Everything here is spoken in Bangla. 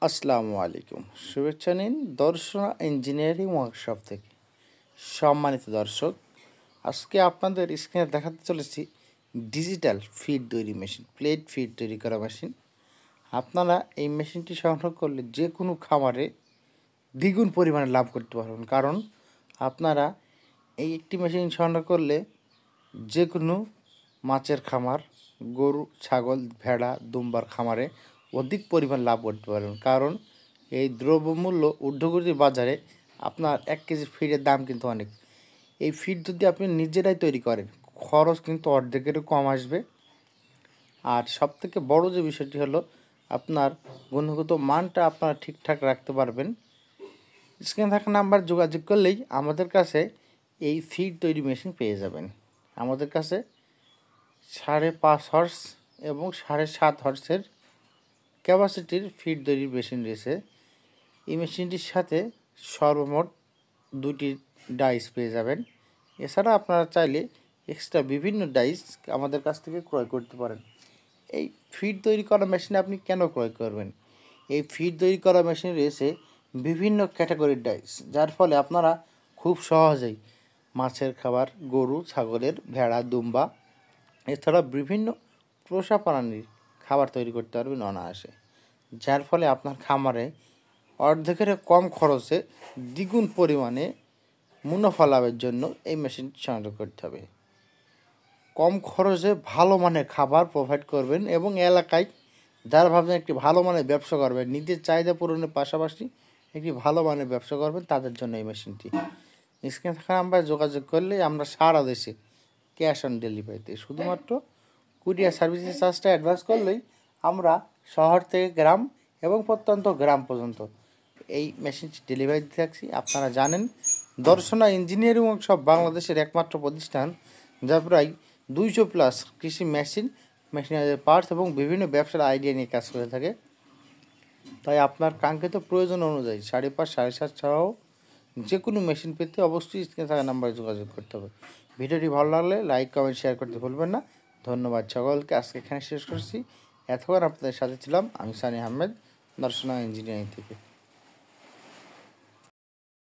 আসসালামু আলাইকুম। শুভেচ্ছা নিন দর্শনা ইঞ্জিনিয়ারিং ওয়ার্কশপ থেকে। সম্মানিত দর্শক, আজকে আপনাদের স্ক্রিনে দেখাতে চলেছি ডিজিটাল ফিড তৈরি মেশিন, প্লেট ফিড তৈরি করা মেশিন। আপনারা এই মেশিনটি সংগ্রহ করলে যে কোনো খামারে দ্বিগুণ পরিমাণে লাভ করতে পারবেন, কারণ আপনারা এই একটি মেশিন সংগ্রহ করলে যে কোনো মাছের খামার, গরু, ছাগল, ভেড়া, দুম্বার খামারে অধিক পরিমাণ লাভ করতে পারবেন। কারণ এই দ্রব্যমূল্য ঊর্ধ্বগতির বাজারে আপনার 1 কেজি ফিডের দাম কিন্তু অনেক। এই ফিড যদি আপনি নিজেরাই তৈরি করেন, খরচ কিন্তু অর্ধেকেরও কম আসবে। আর সবথেকে বড় যে বিষয়টি হলো, আপনার গুণগত মানটা আপনারা ঠিকঠাক রাখতে পারবেন। স্ক্রিনে থাকা নাম্বার যোগাযোগ করলেই আমাদের কাছে এই ফিড তৈরি মেশিন পেয়ে যাবেন। আমাদের কাছে 5.5 হর্স এবং 7.5 হর্সের ক্যাপাসিটির ফিড তৈরির মেশিন রয়েছে। এই মেশিনটির সাথে সর্বমোট 2টি ডাইস পেয়ে যাবেন। এছাড়া আপনারা চাইলে এক্সট্রা বিভিন্ন ডাইস আমাদের কাছ থেকে ক্রয় করতে পারেন। এই ফিড তৈরি করা মেশিন আপনি কেন ক্রয় করবেন? এই ফিড তৈরি করা মেশিন রয়েছে বিভিন্ন ক্যাটাগরির ডাইস, যার ফলে আপনারা খুব সহজেই মাছের খাবার, গরু, ছাগলের, ভেড়া, দুম্বা এছাড়া বিভিন্ন পোষা প্রাণীর খাবার তৈরি করতে পারবেন অনায়াসে। যার ফলে আপনার খামারে অর্ধেকের কম খরচে দ্বিগুণ পরিমাণে মুনাফা লাভের জন্য এই মেশিনটি সংগ্রহ করতে হবে। কম খরচে ভালো মানের খাবার প্রোভাইড করবেন এবং এলাকায় যারা ভাবছেন একটি ভালো মানের ব্যবসা করবেন, নিজের চাহিদা পূরণের পাশাপাশি একটি ভালো মানের ব্যবসা করবেন, তাদের জন্য এই মেশিনটি। স্ক্রিনে থাকা নাম্বারে যোগাযোগ করলে আমরা সারা দেশে ক্যাশ অন ডেলিভারিতে, শুধুমাত্র কুরিয়ার সার্ভিসের চার্জটা অ্যাডভান্স করলেই আমরা শহর থেকে গ্রাম এবং প্রত্যন্ত গ্রাম পর্যন্ত এই মেশিনটি ডেলিভারি দিতে থাকছি। আপনারা জানেন, দর্শনা ইঞ্জিনিয়ারিং ওয়ার্কশপ বাংলাদেশের একমাত্র প্রতিষ্ঠান যা প্রায় 200+ কৃষি মেশিনারি পার্টস এবং বিভিন্ন ব্যবসার আইডিয়া নিয়ে কাজ করে থাকে। তাই আপনার কাঙ্ক্ষিত প্রয়োজন অনুযায়ী 5.5, 7.5 ছাড়াও যে কোনো মেশিন পেতে অবশ্যই স্ক্রিনে থাকা নাম্বারে যোগাযোগ করতে হবে। ভিডিওটি ভালো লাগলে লাইক, কমেন্ট, শেয়ার করতে ভুলবেন না। ধন্যবাদ সকলকে। আজকে এখানে শেষ করছি। এতক্ষণ আপনাদের সাথে ছিলাম আমি সানি আহমেদ, দর্শনা ইঞ্জিনিয়ারিং থেকে।